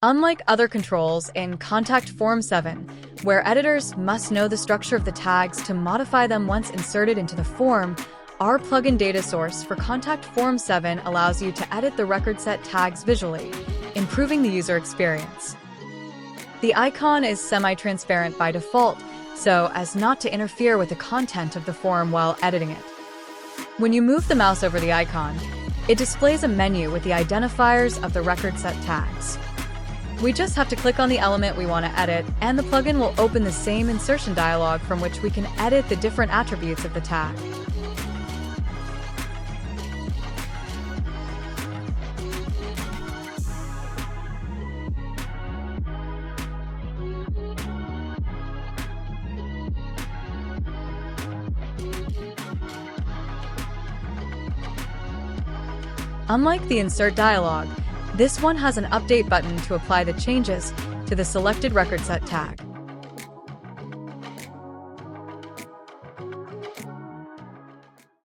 Unlike other controls in Contact Form 7, where editors must know the structure of the tags to modify them once inserted into the form, our plugin data source for Contact Form 7 allows you to edit the RecordSet tags visually, improving the user experience. The icon is semi-transparent by default, so as not to interfere with the content of the form while editing it. When you move the mouse over the icon, it displays a menu with the identifiers of the RecordSet tags. We just have to click on the element we want to edit, and the plugin will open the same insertion dialog from which we can edit the different attributes of the tag. Unlike the Insert dialog, this one has an Update button to apply the changes to the selected RecordSet tag.